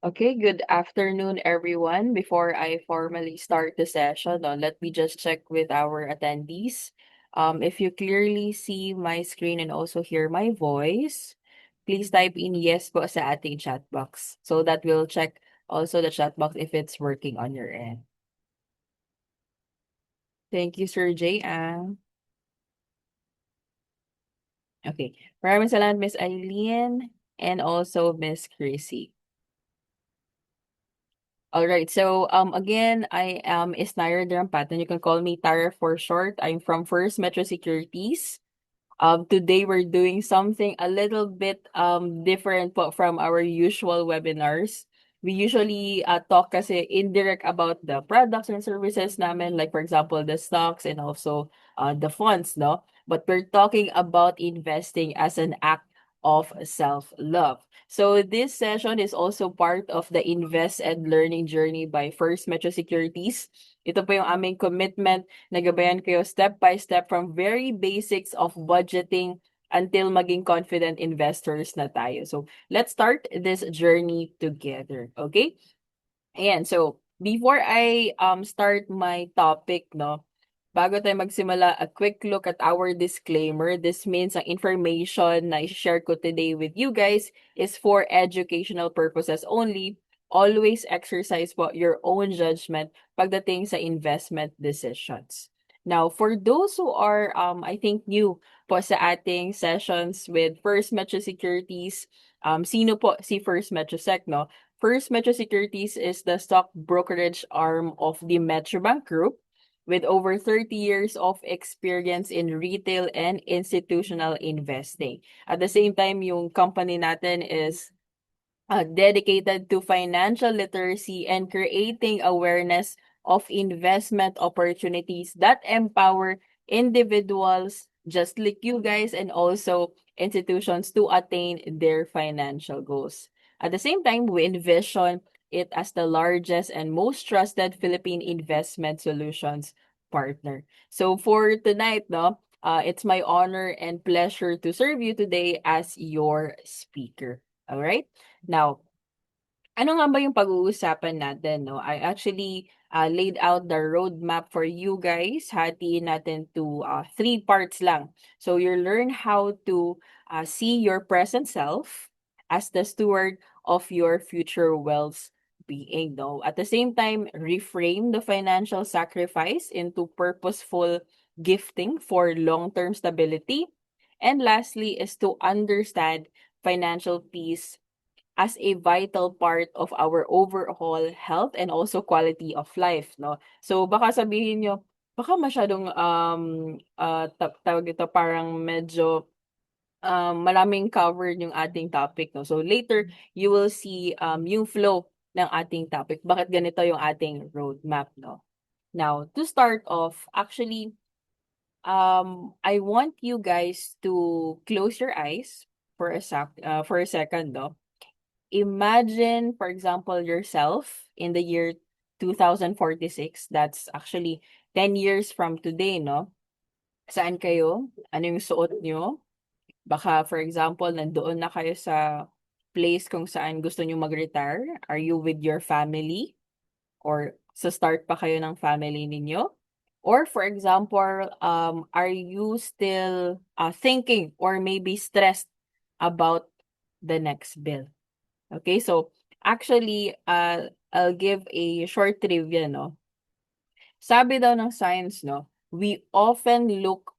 Okay, good afternoon, everyone. Before I formally start the session, let me just check with our attendees. If you clearly see my screen and also hear my voice, please type in yes po sa ating chat box so that we'll check also the chat box if it's working on your end. Thank you, Sir J. Okay. Maraming salamat, Miss Eileen, and also Miss Chrissy. All right. So again, I am Isnair Drampat, and you can call me Tara for short. I'm from First Metro Securities. Today we're doing something a little bit different po from our usual webinars. We usually talk kasi indirect about the products and services namin, like for example, the stocks and also the funds, no? But we're talking about investing as an act of self-love. So this session is also part of the Invest and Learning Journey by First Metro Securities. Ito po yung aming commitment. Nagabayan kayo step by step from very basics of budgeting until maging confident investors na tayo. So let's start this journey together. Okay? Ayan, so before I start my topic, no, bago tayo magsimula, a quick look at our disclaimer. This means ang information na i-share ko today with you guys is for educational purposes only. Always exercise po your own judgment pagdating sa investment decisions. Now, for those who are, I think, new po sa ating sessions with First Metro Securities, sino po si First Metro Sec, no? First Metro Securities is the stock brokerage arm of the Metrobank Group with over 30 years of experience in retail and institutional investing. At the same time, yung company natin is dedicated to financial literacy and creating awareness of investment opportunities that empower individuals just like you guys and also institutions to attain their financial goals. At the same time, we envision it as the largest and most trusted Philippine investment solutions partner. So for tonight, no, it's my honor and pleasure to serve you today as your speaker. All right? Now, ano nga ba yung pag-uusapan natin, no? I actually laid out the roadmap for you guys. Hatiin natin to three parts lang. So you learn how to see your present self as the steward of your future wealth being, no? At the same time, reframe the financial sacrifice into purposeful gifting for long-term stability. And lastly is to understand financial peace as a vital part of our overall health and also quality of life, no? So baka sabihin nyo, baka masyadong tawag ito parang medyo maraming covered yung ating topic, no? So later you will see yung flow ng ating topic. Bakit ganito yung ating roadmap, no? Now, to start off, actually I want you guys to close your eyes for a second, no? Imagine, for example, yourself in the year 2046. That's actually 10 years from today, no? Saan kayo? Ano yung suot nyo? Baka, for example, nandoon na kayo sa place kung saan gusto nyo mag-retire. Are you with your family? Or sa start pa kayo ng family ninyo? Or for example, are you still thinking or maybe stressed about the next bill? Okay, so actually, I'll give a short trivia, no? Sabi daw ng science, no, we often look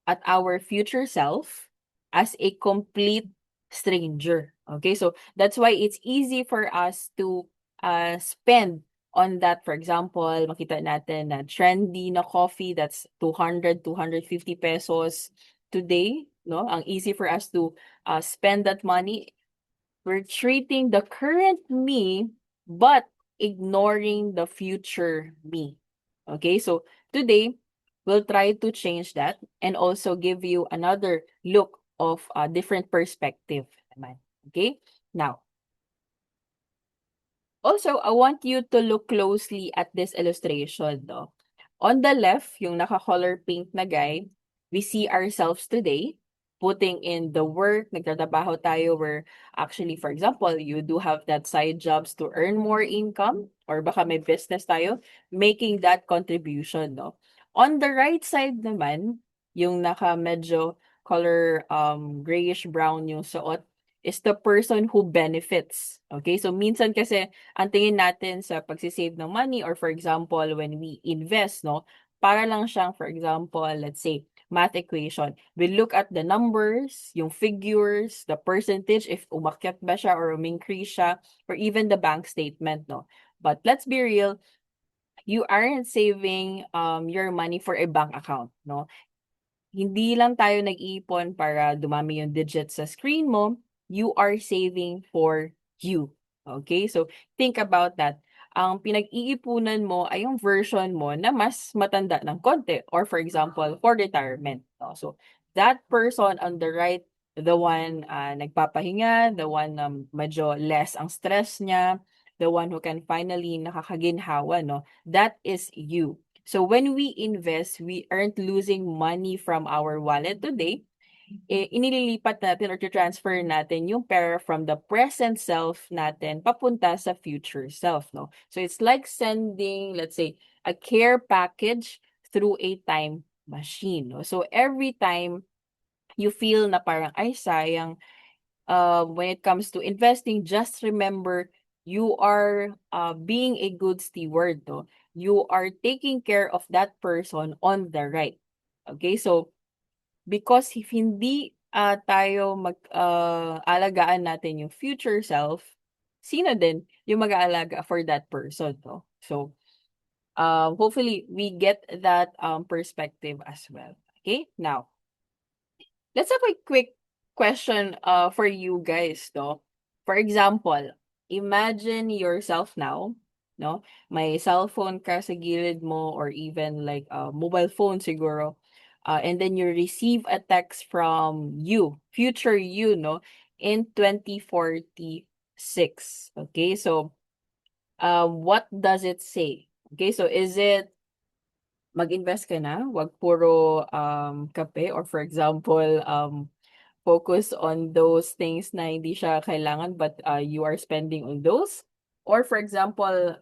at our future self as a complete stranger. Okay, so that's why it's easy for us to spend on that. For example, makita natin na trendy na coffee that's 200, 250 pesos today, no? Ang easy for us to spend that money. We're treating the current me, but ignoring the future me. Okay, so today, we'll try to change that and also give you another look of a different perspective naman. Okay, now, also, I want you to look closely at this illustration. No? On the left, yung naka-color pink na guy, we see ourselves today. putting in the work, nagtatrabaho tayo where actually, for example, you do have that side jobs to earn more income or baka may business tayo, making that contribution, no? On the right side naman, yung naka medyo color grayish brown yung suot is the person who benefits. Okay? So minsan kasi ang tingin natin sa pagsisave ng money or for example when we invest, no, para lang siyang for example, let's say math equation. We look at the numbers, yung figures, the percentage, if umakyat ba siya or umingcrease siya, or even the bank statement, no? But let's be real, you aren't saving your money for a bank account, no? Hindi lang tayo nag-iipon para dumami yung digits sa screen mo, you are saving for you. Okay? So, think about that. Ang pinag-iipunan mo ay yung version mo na mas matanda ng konti or for example, for retirement. No? So, that person on the right, the one nagpapahinga, the one medyo less ang stress niya, the one who can finally nakakaginhawa, no? That is you. So when we invest, we aren't losing money from our wallet today. Inililipat natin or transfer natin yung pera from the present self natin papunta sa future self, no? So it's like sending, let's say, a care package through a time machine, no? So every time you feel na parang, ay, sayang, when it comes to investing, just remember you are being a good steward. No? You are taking care of that person on the right. Okay, so because if hindi tayo alagaan natin yung future self, sino din yung mag-aalaga for that person? No? So hopefully we get that perspective as well. Okay, now let's have a quick question for you guys, no? For example, imagine yourself now, no? May cellphone ka sa gilid mo or even like a mobile phone siguro. And then you receive a text from you, future you, no? In 2046. Okay, so what does it say? Okay, so is it mag-invest ka na, wag puro kape or for example focus on those things na hindi siya kailangan but you are spending on those. Or for example,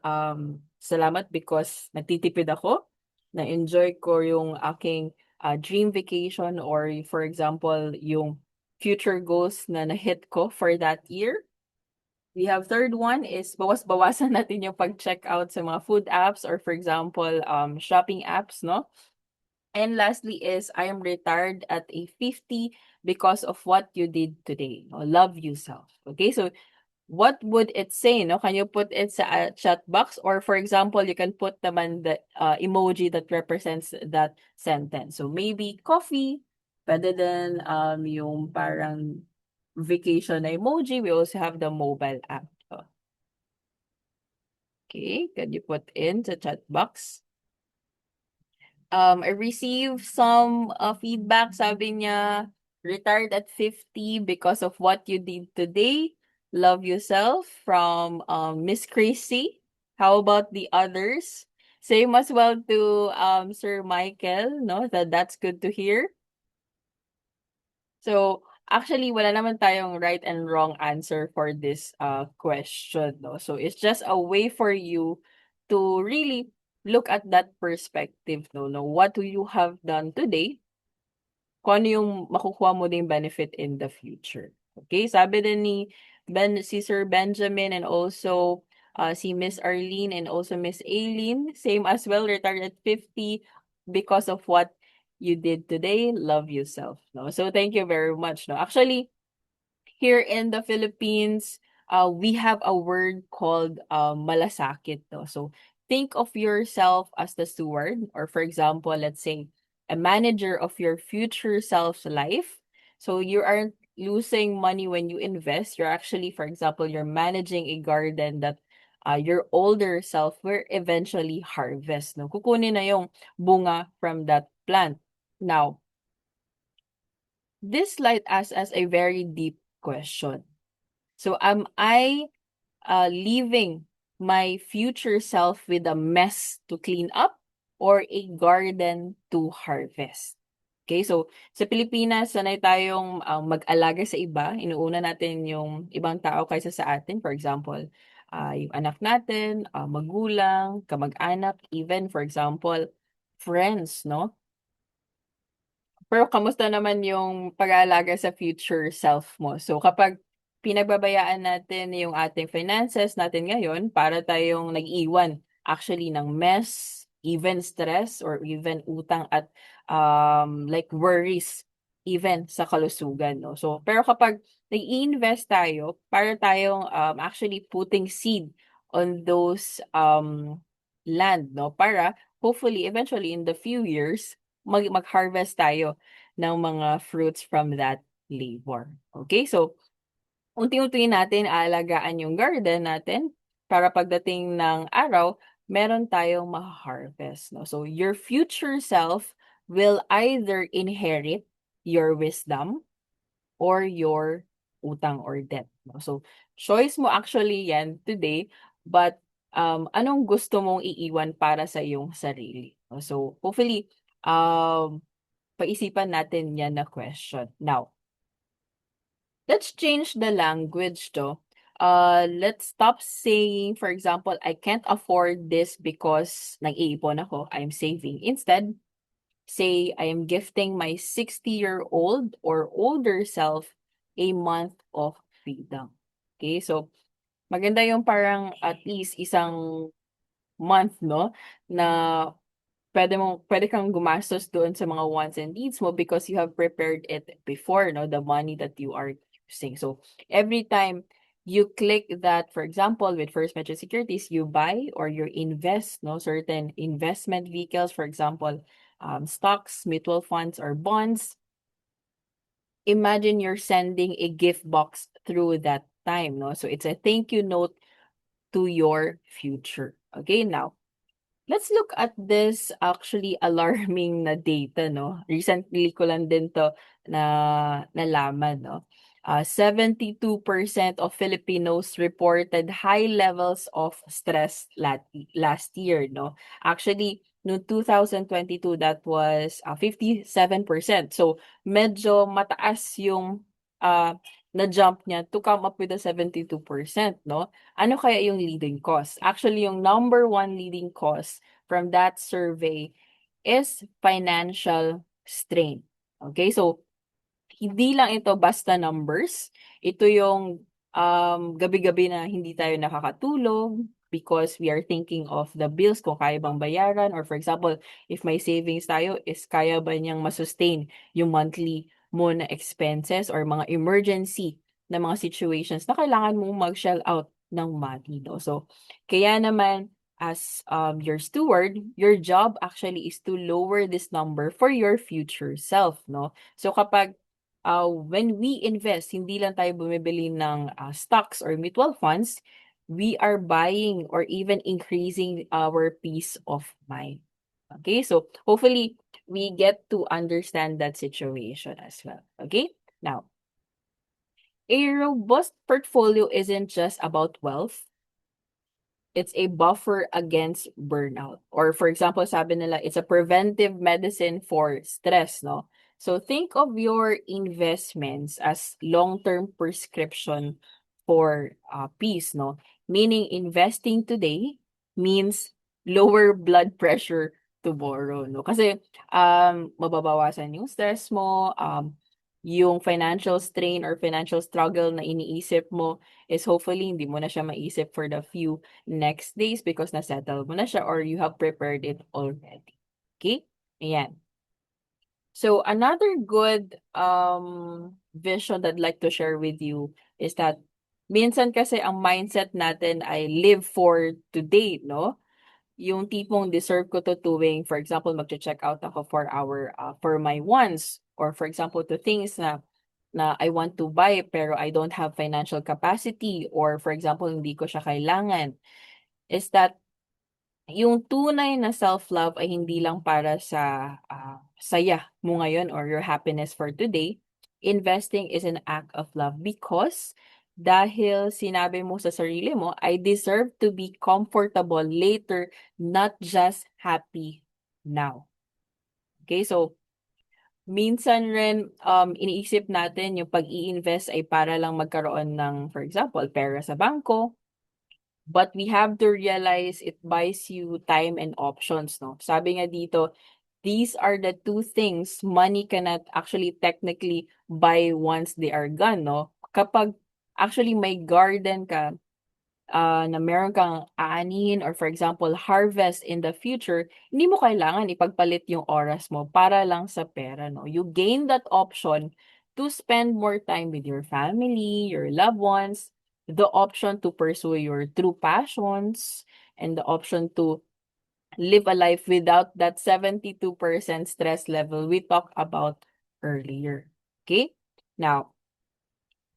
salamat because nagtitipid ako, na-enjoy ko yung aking dream vacation or for example, yung future goals na na-hit ko for that year. We have third one is bawas-bawasan natin yung pag-check out sa mga food apps or for example, shopping apps, no? And lastly is I am retired at a 50 because of what you did today. No? Love yourself. Okay, so what would it say? No, can you put it sa chat box or for example, you can put naman the emoji that represents that sentence. So maybe coffee, pwede din yung parang vacation na emoji. We also have the mobile app. So, okay, can you put in the chat box? I received some feedback, sabi niya, retired at 50 because of what you did today. Love yourself from Miss Chrissy. How about the others? Same as well to Sir Michael, no? That's good to hear. So, actually, wala naman tayong right and wrong answer for this question, no? So, it's just a way for you to really look at that perspective, no? What do you have done today? Kung ano yung makukuha mo ding benefit in the future. Okay? Sabi din ni si Sir Benjamin and also si Miss Arlene and also Miss Aileen, same as well, retired at 50 because of what you did today. Love yourself. No? So thank you very much. No? Actually, here in the Philippines, we have a word called malasakit. No? So think of yourself as the steward, or for example, let's say a manager of your future self's life. So you aren't losing money when you invest. You're actually, for example, you're managing a garden that your older self will eventually harvest. No? Kukunin na yung bunga from that plant. Now, this slide asks us a very deep question. So am I leaving my future self with a mess to clean up or a garden to harvest? Okay, so sa Pilipinas, sanay tayong mag-alaga sa iba. Inuuna natin yung ibang tao kaysa sa atin. For example, yung anak natin, magulang, kamag-anak, even for example, friends, no? Pero kamusta naman yung pag-aalaga sa future self mo? So kapag pinagbabayaan natin yung ating finances natin ngayon, para tayong nag-iwan actually ng mess, even stress, or even utang at like worries, even sa kalusugan, no? So, pero kapag nag-i-invest tayo, para tayong actually putting seed on those land, no? Para hopefully, eventually, in the few years, mag-harvest tayo ng mga fruits from that labor. Okay? So, unti-unti natin aalagaan yung garden natin para pagdating ng araw, meron tayong ma-harvest, no? So, your future self will either inherit your wisdom or your utang or debt, no? So, choice mo actually yan today, but anong gusto mong iiwan para sa iyong sarili? No? So, hopefully, paisipan natin yan na question. Now, let's change the language though. Let's stop saying, for example, I can't afford this because nag-iipon ako, I'm saving. Instead, say I am gifting my 60-year-old or older self a month of freedom. Okay, so maganda yung parang at least isang month, no, na pwede kang gumastos doon sa mga wants and needs mo because you have prepared it before, no, the money that you are using. So, every time you click that, for example, with First Metro Securities, you buy or you invest, no, certain investment vehicles, for example, stocks, mutual funds, or bonds. Imagine you're sending a gift box through that time, no? So, it's a thank you note to your future. Okay, now, let's look at this actually alarming na data, no? Recently ko lang din to nalaman, no? 72% of Filipinos reported high levels of stress last year, no? Actually, no 2022, that was 57%. So, medyo mataas yung na-jump niya to come up with a 72%, no? Ano kaya yung leading cause? Actually, yung number one leading cause from that survey is financial strain. Okay, so hindi lang ito basta numbers. Ito yung gabi-gabi na hindi tayo nakakatulog because we are thinking of the bills kung kaya bang bayaran, or for example, if may savings tayo, is kaya ba niyang masustain yung monthly mo na expenses or mga emergency na mga situations na kailangan mong mag-shell out ng money, no? So, kaya naman, as your steward, your job actually is to lower this number for your future self, no? So, kapag when we invest, hindi lang tayo bumibili ng stocks or mutual funds, we are buying or even increasing our peace of mind. Okay, so hopefully we get to understand that situation as well. Okay, now, a robust portfolio isn't just about wealth. It's a buffer against burnout. Or for example, sabi nila, it's a preventive medicine for stress, no? So think of your investments as long-term prescription for peace, no? Meaning investing today means lower blood pressure tomorrow, no? Kasi mababawasan yung stress mo, yung financial strain or financial struggle na iniisip mo is hopefully hindi mo na siya maisip for the few next days because na-settle mo na siya or you have prepared it already. Okay? Ayan. So another good vision that I'd like to share with you is that minsan kasi ang mindset natin ay live for today, no? Yung tipong deserve ko to tuwing, for example, magche-check out ako for my wants, or for example, to things na I want to buy pero I don't have financial capacity, or for example, hindi ko siya kailangan, is that yung tunay na self-love ay hindi lang para sa saya mo ngayon or your happiness for today. Investing is an act of love because dahil sinabi mo sa sarili mo, I deserve to be comfortable later, not just happy now. Okay, so Minsan rin, iniisip natin yung pag-i-invest ay para lang magkaroon ng, for example, pera sa bangko. But we have to realize it buys you time and options, no? Sabi nga dito, these are the two things money cannot actually technically buy once they are gone, no? Kapag actually may garden ka, na meron kang aanin or for example, harvest in the future, hindi mo kailangan ipagpalit yung oras mo para lang sa pera, no? You gain that option to spend more time with your family, your loved ones, the option to pursue your true passions, and the option to live a life without that 72% stress level we talked about earlier. Okay? Now,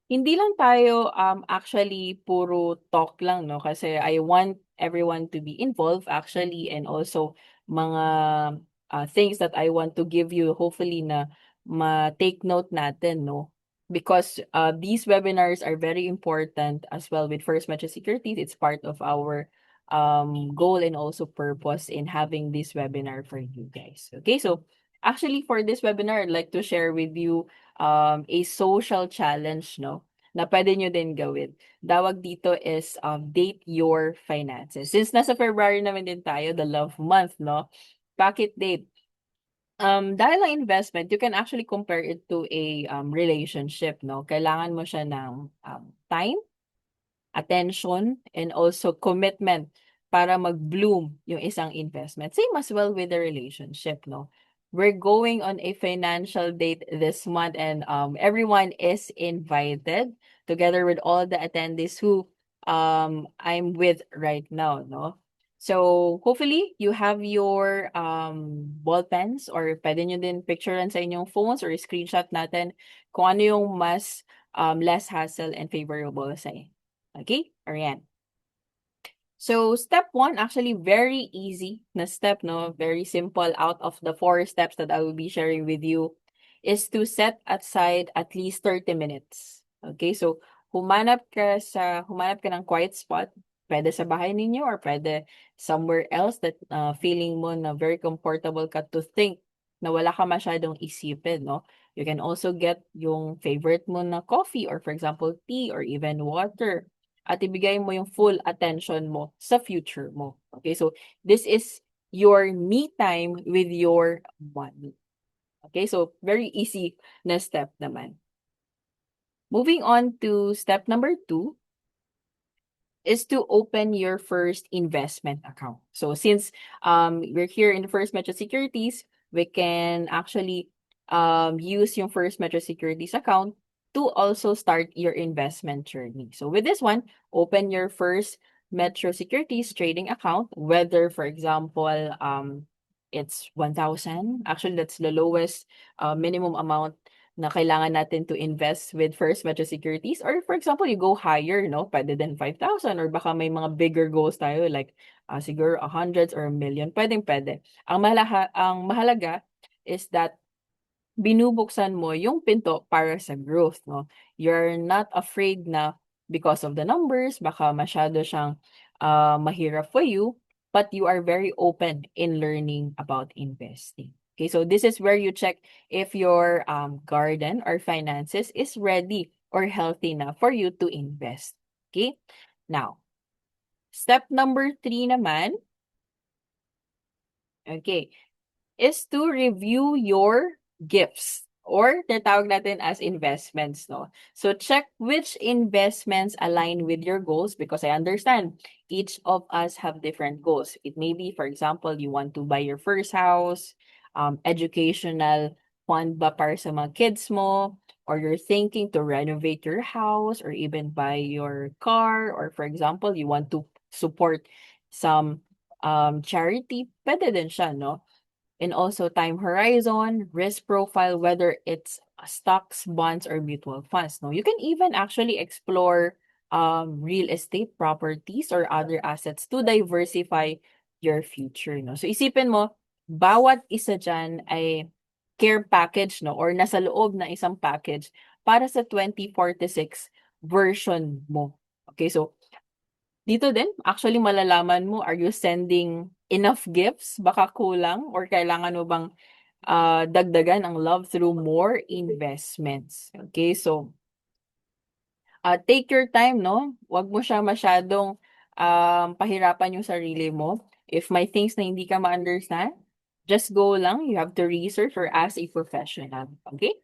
hindi lang tayo, actually puro talk lang 'no, kasi I want everyone to be involved actually and also mga, things that I want to give you hopefully na ma-take note natin 'no. Because, these webinars are very important as well with First Metro Securities. It's part of our, goal and also purpose in having this webinar for you guys. Okay, so actually for this webinar, I'd like to share with you a social challenge, no? Na pwede nyo din gawin. Tawag dito is date your finances. Since nasa February naman din tayo, the love month, no? Bakit date? Dahil ang investment, you can actually compare it to a relationship, no? Kailangan mo siya ng time, attention, and also commitment para mag-bloom yung isang investment. Same as well with the relationship, no? We're going on a financial date this month and everyone is invited together with all the attendees who I'm with right now, no? So, hopefully, you have your ball pens or pwede nyo din picturean sa inyong phones or screenshot natin kung ano yung mas less hassle and favorable sa inyo. Okay? Ayan. So, step one, actually very easy na step, no? Very simple out of the 4 steps that I will be sharing with you is to set aside at least 30 minutes. Okay? So, humanap ka ng quiet spot. Pwede sa bahay ninyo or pwede somewhere else that feeling mo na very comfortable ka to think na wala ka masyadong isipin, no? You can also get yung favorite mo na coffee or for example, tea or even water at ibigay mo yung full attention mo sa future mo. Okay, so this is your me time with your money. Okay, so very easy na step naman. Moving on to step number 2 is to open your first investment account. So since we're here in the First Metro Securities, we can actually use yung First Metro Securities account to also start your investment journey. So with this one, open your first Metro Securities trading account, whether for example, it's 1,000. Actually, that's the lowest minimum amount na kailangan natin to invest with First Metro Securities or for example, you go higher, no? Pwede din 5,000 or baka may mga bigger goals tayo like siguro hundreds or a million. Pwedeng-pwede. Ang mahalaga is that binubuksan mo yung pinto para sa growth, no? You're not afraid na because of the numbers, baka masyado siyang mahirap for you, but you are very open in learning about investing. Okay, so this is where you check if your garden or finances is ready or healthy na for you to invest. Okay? Now, step number 3 naman, okay, is to review your gifts or tinatawag natin as investments, no? So check which investments align with your goals because I understand each of us have different goals. It may be, for example, you want to buy your first house, educational fund ba para sa mga kids mo, or you're thinking to renovate your house or even buy your car, or for example, you want to support some charity, pwede din siya, no? And also time horizon, risk profile, whether it's stocks, bonds, or mutual funds. No, you can even actually explore real estate properties or other assets to diversify your future. No, so isipin mo, bawat isa dyan ay care package, no, or nasa loob na isang package para sa 2046 version mo. Okay, so dito din, actually malalaman mo, are you sending enough gifts? Baka kulang or kailangan mo bang dagdagan ang love through more investments. Okay, so take your time, no? Huwag mo siya masyadong pahirapan yung sarili mo. If may things na hindi ka ma-understand, just go lang. You have to research or ask a professional. Okay?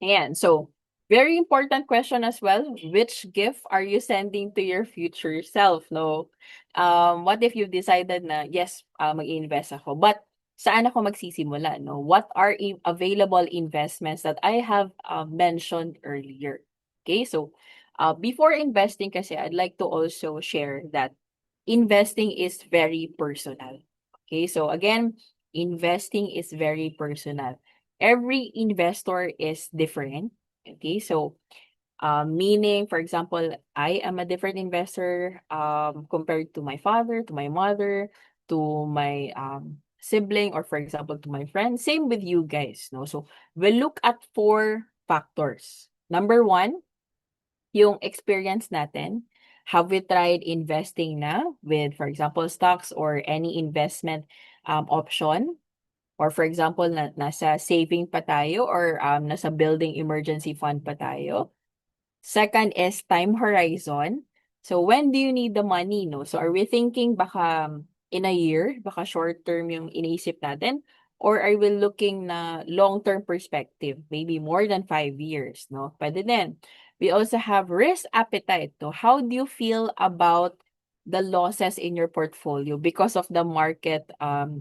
Ayan. So, very important question as well. Which gift are you sending to your future self, no? What if you've decided na, yes, mag-invest ako, but saan ako magsisimula, no? What are available investments that I have mentioned earlier? Okay, so before investing kasi, I'd like to also share that investing is very personal. Okay, so again, investing is very personal. Every investor is different. Okay, so meaning, for example, I am a different investor compared to my father, to my mother, to my sibling, or for example, to my friend. Same with you guys. No, so we look at four factors. Number one, yung experience natin. Have we tried investing na with, for example, stocks or any investment option? Or for example, nasa saving pa tayo or nasa building emergency fund pa tayo. Second is time horizon. So when do you need the money, no? So are we thinking baka in a year, baka short term yung iniisip natin? Or are we looking na long-term perspective, maybe more than 5 years, no? Pwede din. We also have risk appetite, no? How do you feel about the losses in your portfolio because of the market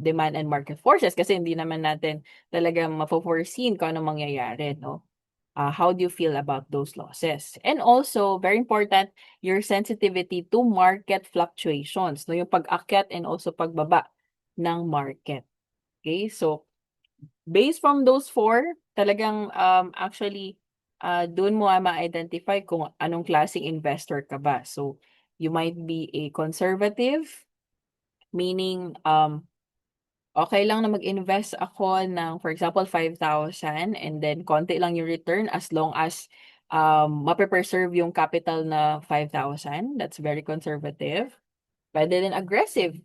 demand and market forces? Kasi hindi naman natin talagang mafo-foreseen kung ano mangyayari, no? How do you feel about those losses? And also, very important, your sensitivity to market fluctuations, no? Yung pag-akyat and also pagbaba ng market. Okay? So, based from those four, talagang actually, doon mo ma-identify kung anong klaseng investor ka ba. So, you might be a conservative, meaning okay lang na mag-invest ako ng, for example, 5,000 and then konti lang yung return as long as mape-preserve yung capital na 5,000. That's very conservative. Pwede din aggressive.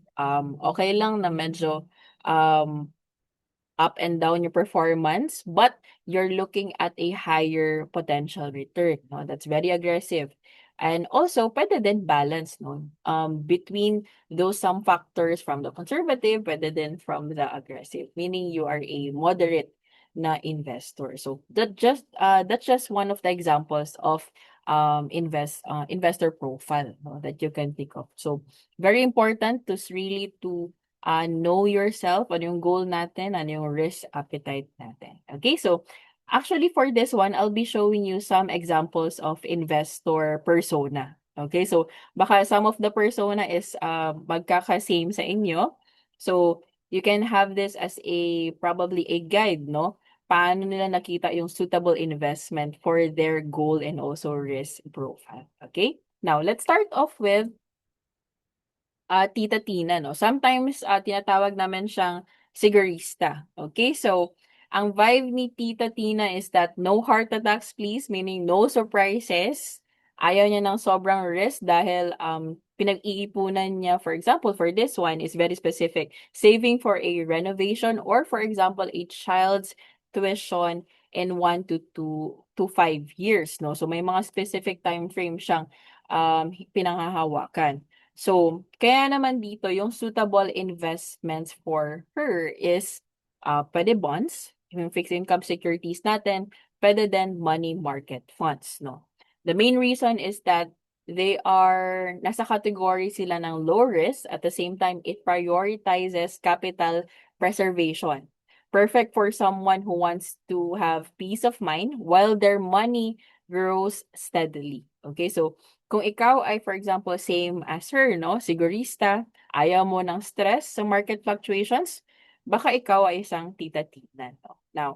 Okay lang na medyo um, up and down your performance, but you're looking at a higher potential return, no? That's very aggressive. And also, pwede din balance, no? Between those some factors from the conservative, pwede din from the aggressive, meaning you are a moderate na investor. So that's just one of the examples of investor profile, no, that you can think of. So very important to really to know yourself, ano yung goal natin, ano yung risk appetite natin. Okay, so actually for this one, I'll be showing you some examples of investor persona. Okay, so baka some of the persona is magkaka-same sa inyo. So you can have this as a probably a guide, no? Paano nila nakita yung suitable investment for their goal and also risk profile. Okay? Now, let's start off with Tita Tina, no? Sometimes, tinatawag namin siyang sigurista. Okay? So, ang vibe ni Tita Tina is that no heart attacks, please, meaning no surprises. Ayaw niya ng sobrang risk dahil pinag-iipunan niya, for example, for this one is very specific. Saving for a renovation or, for example, a child's tuition in 1 to 5 years, no? So, may mga specific time frame siyang pinanghahawakan. So, kaya naman dito yung suitable investments for her is pwede bonds, yung fixed income securities natin, pwede din money market funds, no? The main reason is that they are, nasa category sila ng low risk, at the same time, it prioritizes capital preservation. Perfect for someone who wants to have peace of mind while their money grows steadily. Okay, so kung ikaw ay, for example, same as her, no? Sigurista, ayaw mo ng stress sa market fluctuations, baka ikaw ay isang tita-tina, no? Now,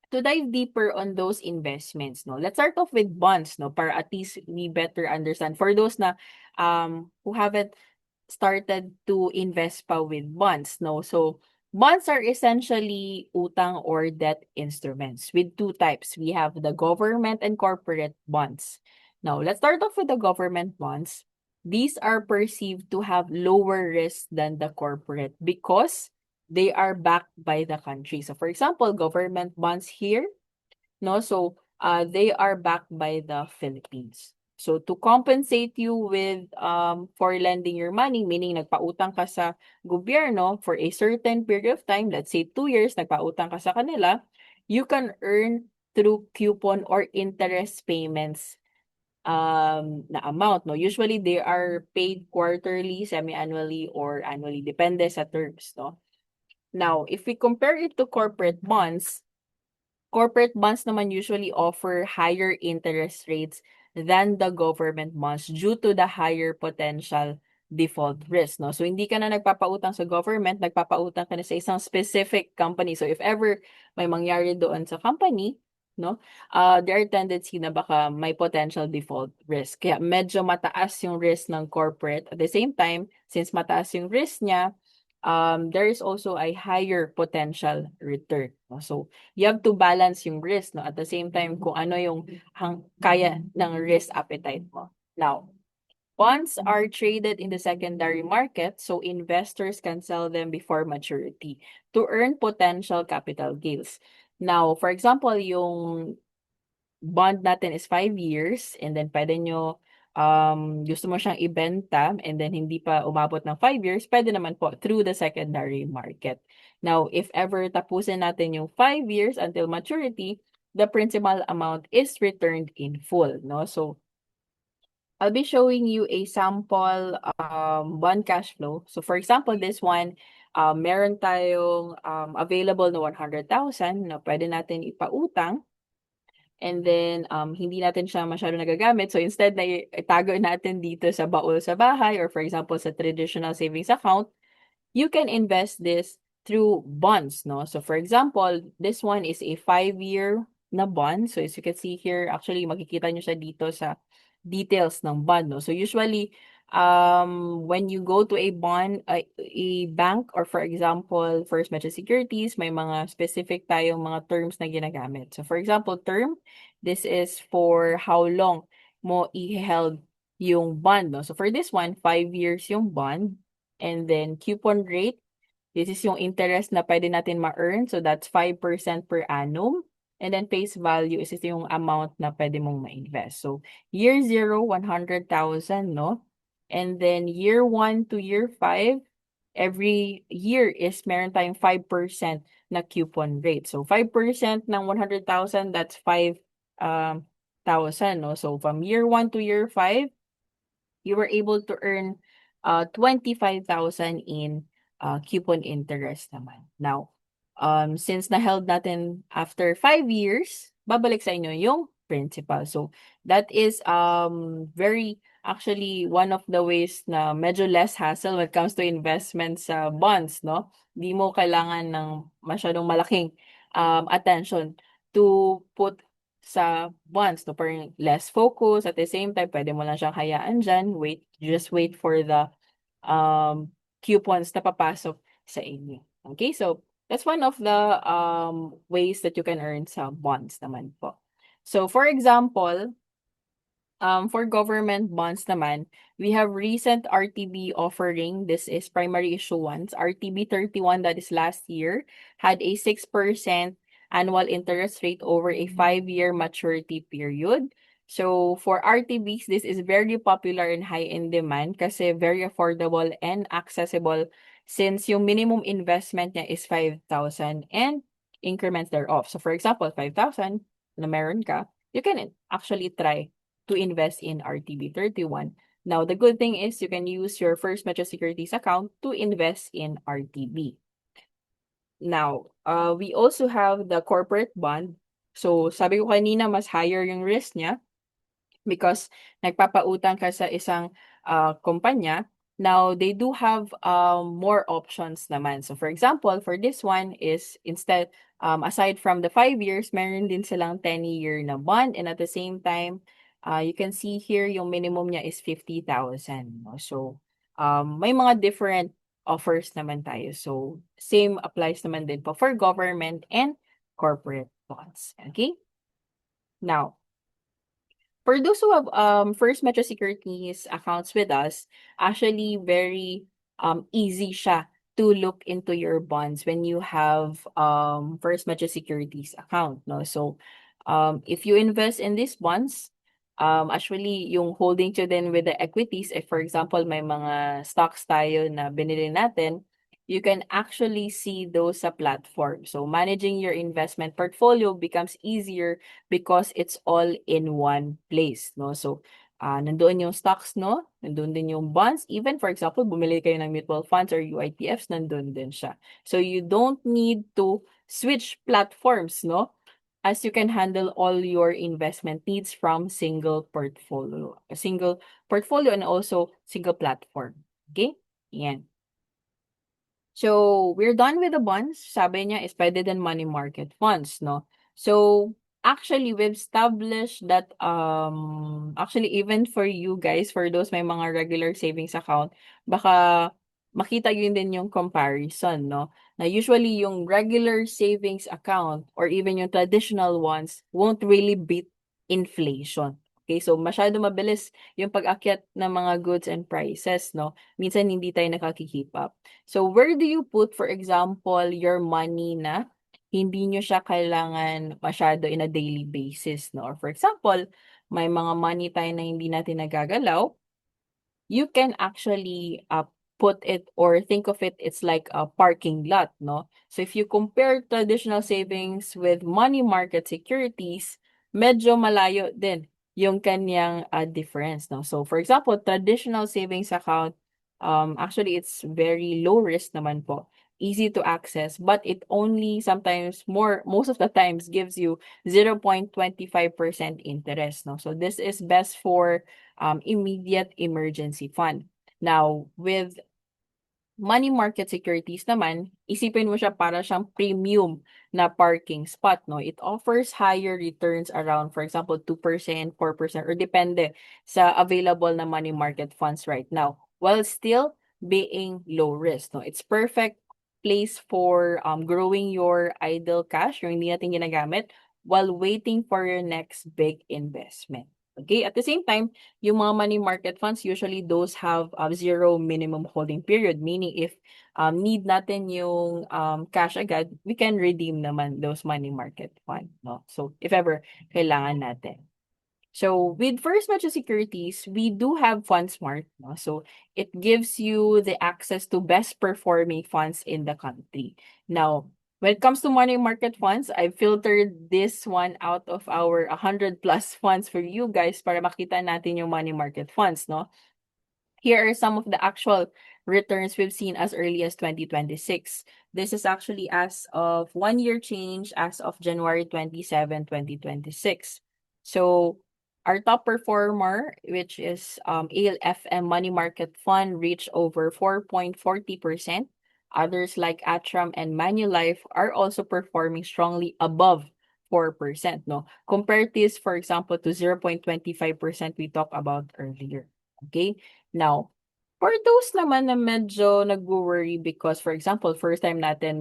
to dive deeper on those investments, no? Let's start off with bonds, no? Para at least we better understand. For those na who haven't started to invest pa with bonds, no? So, bonds are essentially utang or debt instruments with two types. We have the government and corporate bonds. Now, let's start off with the government bonds. These are perceived to have lower risk than the corporate because they are backed by the country. So for example, government bonds here, no? So they are backed by the Philippines. So to compensate you with for lending your money, meaning nagpautang ka sa gobyerno for a certain period of time, let's say 2 years, nagpautang ka sa kanila, you can earn through coupon or interest payments na amount, no? Usually they are paid quarterly, semi-annually, or annually, depende sa terms, no? Now, if we compare it to corporate bonds naman usually offer higher interest rates than the government bonds due to the higher potential default risk, no? So, hindi ka na nagpapautang sa government, nagpapautang ka na sa isang specific company. So, if ever may mangyari doon sa company, no, there are tendency na baka may potential default risk. Kaya medyo mataas yung risk ng corporate. At the same time, since mataas yung risk niya, there is also a higher potential return, no? So, you have to balance yung risk, no? At the same time, kung ano yung kaya ng risk appetite mo. Now, bonds are traded in the secondary market, so investors can sell them before maturity to earn potential capital gains. Now, for example, yung bond natin is 5 years and then pwede nyo, gusto mo siyang ibenta and then hindi pa umabot ng 5 years, pwede naman po through the secondary market. Now, if ever tapusin natin yung 5 years until maturity, the principal amount is returned in full, no? So, I'll be showing you a sample bond cash flow. So, for example, this one, meron tayong available na 100,000 na pwede natin ipautang. And then, hindi natin siya masyado nagagamit. So, instead na itago natin dito sa baul sa bahay or for example, sa traditional savings account, you can invest this through bonds, no? So, for example, this one is a 5-year na bond. So, as you can see here, actually, makikita nyo siya dito sa details ng bond, no? So, usually, when you go to a bond, a bank, or for example, First Metro Securities, may mga specific tayong mga terms na ginagamit. So, for example, term, this is for how long mo i-held yung bond, no? So, for this one, 5 years yung bond. And then coupon rate, this is yung interest na pwede natin ma-earn. So that's 5% per annum. And then face value is ito yung amount na pwede mong ma-invest. So year 0, 100,000, no? And then year 1 to year 5, every year is meron tayong 5% na coupon rate. So 5% ng 100,000, that's 5,000, no? So from year 1 to year 5, you were able to earn 25,000 in coupon interest naman. Now, since na-held natin after 5 years, babalik sa inyo yung principal. So, that is very actually one of the ways na medyo less hassle when it comes to investments sa bonds, no? Di mo kailangan ng masyadong malaking attention to put sa bonds, no? Parang less focus. At the same time, pwede mo lang siyang hayaan dyan. Just wait for the coupons na papasok sa inyo. Okay, so that's one of the ways that you can earn sa bonds naman po. So for example, for government bonds naman, we have recent RTB offering. This is primary issuance. RTB 31, that is last year, had a 6% annual interest rate over a 5-year maturity period. So for RTBs, this is very popular and high in demand kasi very affordable and accessible since yung minimum investment niya is 5,000 and increments thereof. So for example, 5,000 na meron ka, you can actually try to invest in RTB 31. Now, the good thing is you can use your First Metro Securities account to invest in RTB. Now, we also have the corporate bond. So, sabi ko kanina, mas higher yung risk niya because nagpapautang ka sa isang kumpanya. Now, they do have more options naman. So, for example, for this one is instead, aside from the 5 years, meron din silang 10-year na bond. And at the same time, you can see here, yung minimum niya is 50,000. No? So, may mga different offers naman tayo. So, same applies naman din po for government and corporate bonds. Okay? Now, for those who have First Metro Securities accounts with us, actually very easy siya to look into your bonds when you have First Metro Securities account, no? So if you invest in these bonds, actually yung holding to din with the equities, if for example may mga stocks tayo na binili natin, you can actually see those sa platform. So managing your investment portfolio becomes easier because it's all in one place, no? So nandoon yung stocks, no? Nandoon din yung bonds. Even for example, bumili kayo ng mutual funds or UITFs, nandoon din siya. So you don't need to switch platforms, no? As you can handle all your investment needs from single portfolio and also single platform. Okay? Yan. So, we're done with the bonds. Sabi niya is pwede din money market funds, no? So, actually, we've established that, actually, even for you guys, for those may mga regular savings account, baka makita yun din yung comparison, no? Na usually, yung regular savings account or even yung traditional ones won't really beat inflation. Okay, so masyado mabilis yung pag-akyat ng mga goods and prices, no? Minsan hindi tayo nakaki-keep up. So, where do you put, for example, your money na hindi nyo siya kailangan masyado in a daily basis, no? Or for example, may mga money tayo na hindi natin nagagalaw, you can actually put it or think of it, it's like a parking lot, no? So if you compare traditional savings with money market securities, medyo malayo din yung kanyang difference, no? So for example, traditional savings account, actually it's very low risk naman po. Easy to access, but it only sometimes most of the times gives you 0.25% interest, no? So this is best for immediate emergency fund. Now, with money market securities naman, isipin mo siya para siyang premium na parking spot, no? It offers higher returns around, for example, 2%, 4%, or depende sa available na money market funds right now, while still being low risk, no? It's perfect place for growing your idle cash, yung hindi natin ginagamit, while waiting for your next big investment. Okay, at the same time, yung mga money market funds, usually those have zero minimum holding period, meaning if need natin yung cash agad, we can redeem naman those money market fund, no? So, if ever kailangan natin. So, with First Metro Securities, we do have FundSmart, no? So, it gives you the access to best performing funds in the country. Now, when it comes to money market funds, I filtered this one out of our 100 plus funds for you guys para makita natin yung money market funds, no? Here are some of the actual returns we've seen as early as 2026. This is actually as of 1 year change as of January 27, 2026. So our top performer, which is ALFM Money Market Fund, reached over 4.40%. Others like Atram and Manulife are also performing strongly above 4%. No, compare this, for example, to 0.25% we talked about earlier. Okay. Now, for those naman na medyo nagwo-worry because, for example, first time natin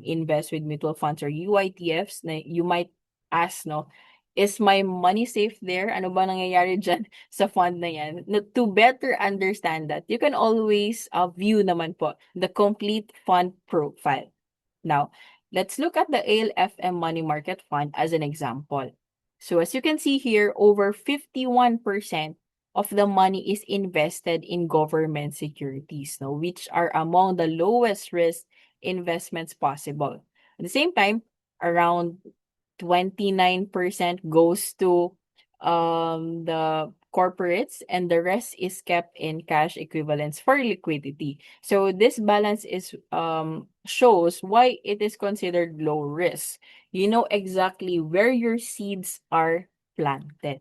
invest with mutual funds or UITFs, na you might ask, no, is my money safe there? Ano ba nangyayari dyan sa fund na yan? To better understand that, you can always view naman po the complete fund profile. Now, let's look at the ALFM Money Market Fund as an example. So as you can see here, over 51% of the money is invested in government securities, no, which are among the lowest risk investments possible. At the same time, around 29% goes to the corporates and the rest is kept in cash equivalents for liquidity. So this balance is shows why it is considered low risk. You know exactly where your seeds are planted.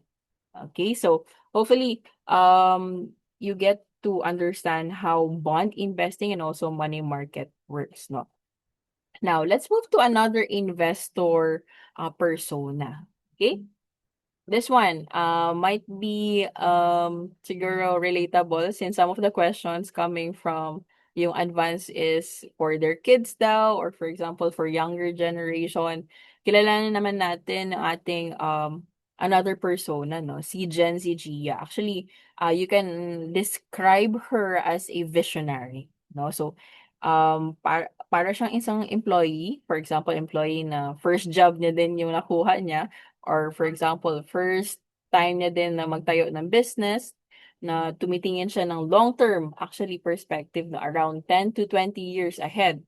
Okay, so hopefully you get to understand how bond investing and also money market works, no? Now, let's move to another investor persona. Okay? This one might be siguro relatable since some of the questions coming from yung advance is for their kids daw or for example for younger generation. Kilalanin naman natin ang ating another persona, no, si Gen Z Gia. Actually, you can describe her as a visionary, no? So para siyang isang employee, for example, employee na first job niya din yung nakuha niya, or for example, first time niya din na magtayo ng business, na tumitingin siya ng long-term, actually perspective na around 10 to 20 years ahead.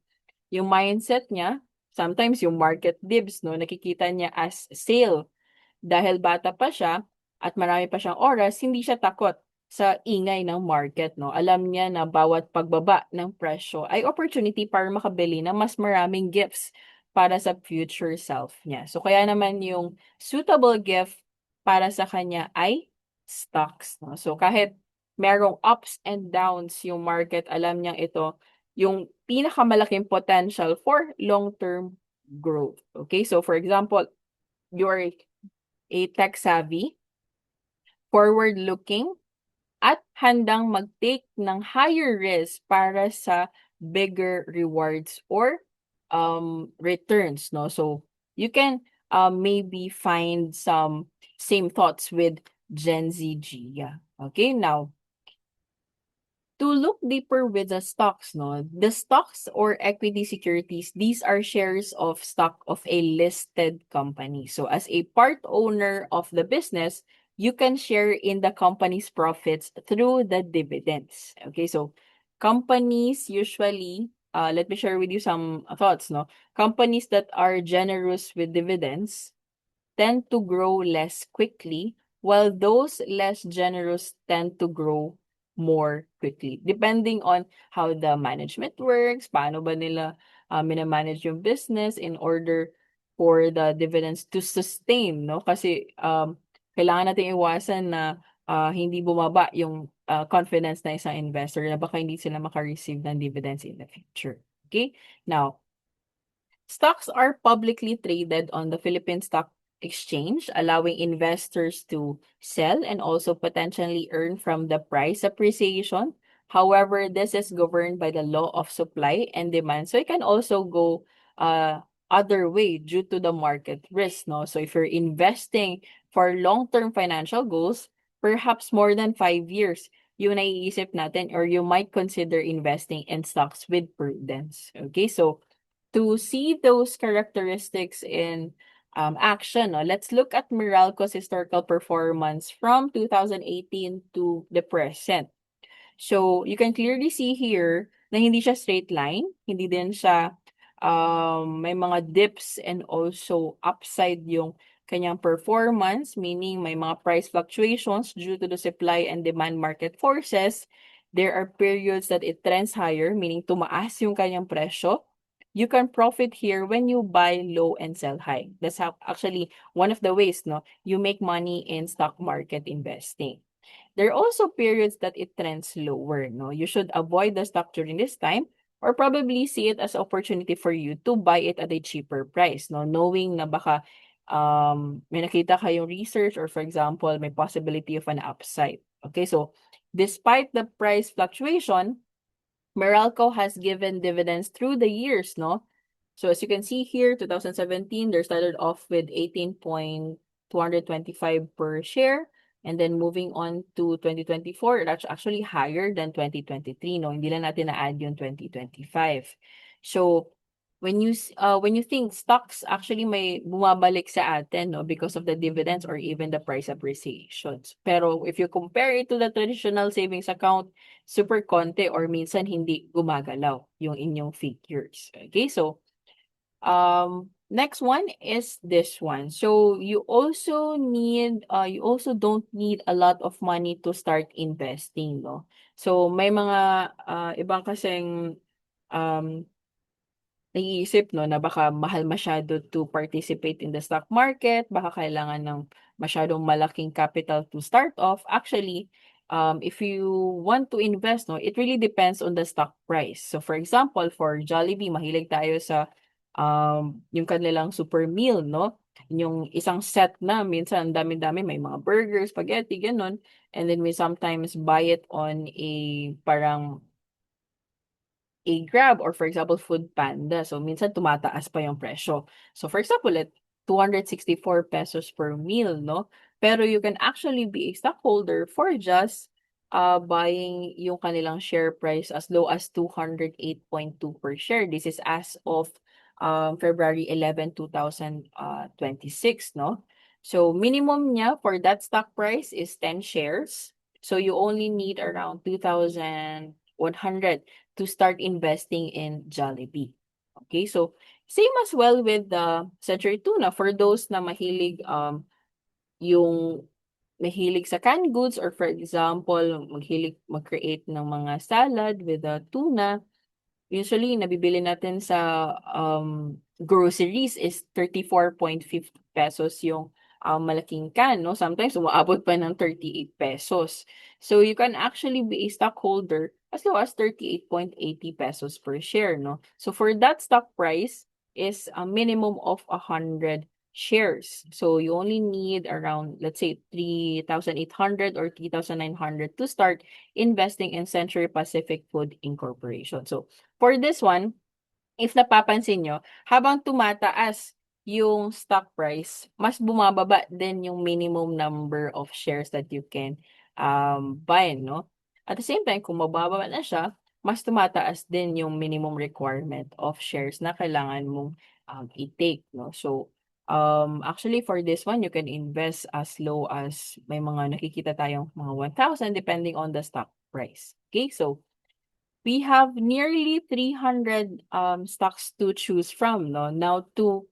Yung mindset niya, sometimes yung market dips, no, nakikita niya as sale. Dahil bata pa siya at marami pa siyang oras, hindi siya takot sa ingay ng market, no? Alam niya na bawat pagbaba ng presyo ay opportunity para makabili ng mas maraming gifts para sa future self niya. So kaya naman yung suitable gift para sa kanya ay stocks, no? So kahit merong ups and downs yung market, alam niyang ito yung pinakamalaking potential for long-term growth. Okay? So for example, you're a tech-savvy, forward-looking, at handang mag-take ng higher risk para sa bigger rewards or returns, no? So you can maybe find some same thoughts with Gen Z Gia. Okay, now to look deeper with the stocks, no, the stocks or equity securities, these are shares of stock of a listed company. So as a part owner of the business, you can share in the company's profits through the dividends. Okay, so companies usually, let me share with you some thoughts, no. Companies that are generous with dividends tend to grow less quickly, while those less generous tend to grow more quickly. Depending on how the management works, paano ba nila minamanage yung business in order for the dividends to sustain, no? Kasi kailangan natin iwasan na hindi bumaba yung confidence na isang investor na baka hindi sila maka-receive ng dividends in the future. Okay? Now, stocks are publicly traded on the Philippine Stock Exchange, allowing investors to sell and also potentially earn from the price appreciation. However, this is governed by the law of supply and demand. So it can also go other way due to the market risk, no? So if you're investing for long-term financial goals, perhaps more than 5 years, yung naiisip natin or you might consider investing in stocks with prudence. Okay, so to see those characteristics in action, no, let's look at Meralco's historical performance from 2018 to the present. So, you can clearly see here na hindi siya straight line, hindi din siya may mga dips and also upside yung kanyang performance, meaning may mga price fluctuations due to the supply and demand market forces. There are periods that it trends higher, meaning tumaas yung kanyang presyo. You can profit here when you buy low and sell high. That's how actually one of the ways, no, you make money in stock market investing. There are also periods that it trends lower, no? You should avoid the stock during this time or probably see it as opportunity for you to buy it at a cheaper price, no? Knowing na baka may nakita kayong research or for example, may possibility of an upside. Okay, so despite the price fluctuation, Meralco has given dividends through the years, no? So as you can see here, 2017, they started off with 18.225 per share. And then moving on to 2024, that's actually higher than 2023, no? Hindi lang natin na-add yung 2025. So when you think stocks actually may bumabalik sa atin, no, because of the dividends or even the price appreciations. Pero if you compare it to the traditional savings account, super konti or minsan hindi gumagalaw yung inyong figures. Okay, so next one is this one. So you also don't need a lot of money to start investing, no? So may mga ibang kasing um naiisip, no, na baka mahal masyado to participate in the stock market, baka kailangan ng masyadong malaking capital to start off. Actually, if you want to invest, no, it really depends on the stock price. So for example, for Jollibee, mahilig tayo sa yung kanilang super meal, no? Yung isang set na, minsan ang dami-dami, may mga burgers, spaghetti, ganun. And then we sometimes buy it on a parang a Grab or for example, Food Panda. So, minsan tumataas pa yung presyo. So, for example, 264 pesos per meal, no? Pero you can actually be a stockholder for just buying yung kanilang share price as low as 208.2 per share. This is as of February 11, 2026, no? So minimum niya for that stock price is 10 shares. So you only need around 2,100 to start investing in Jollibee. Okay, so same as well with the Century Tuna. For those na yung mahilig sa canned goods, or for example, mahilig mag-create ng mga salad with the tuna, usually nabibili natin sa groceries is 34.50 pesos yung malaking can, no? Sometimes umaabot pa ng 38 pesos. So you can actually be a stockholder as low as 38.80 pesos per share, no? So for that stock price is a minimum of 100 shares. So you only need around, let's say, 3,800 or 3,900 to start investing in Century Pacific Food Incorporation. So for this one, if napapansin nyo, habang tumataas yung stock price, mas bumababa din yung minimum number of shares that you can buy, no? At the same time, kung mababa na siya, mas tumataas din yung minimum requirement of shares na kailangan mong i-take, no? So, actually for this one, you can invest as low as may mga nakikita tayong mga 1,000 depending on the stock price. Okay, so we have nearly 300 stocks to choose from, no? Now, to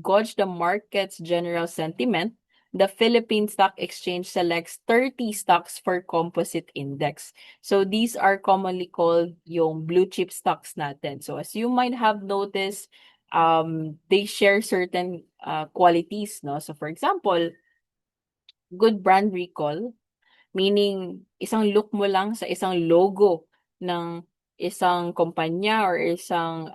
gauge the market's general sentiment, the Philippine Stock Exchange selects 30 stocks for composite index. So these are commonly called yung blue chip stocks natin. So as you might have noticed, they share certain qualities, no? So for example, good brand recall, meaning, isang look mo lang sa isang logo ng isang kumpanya or isang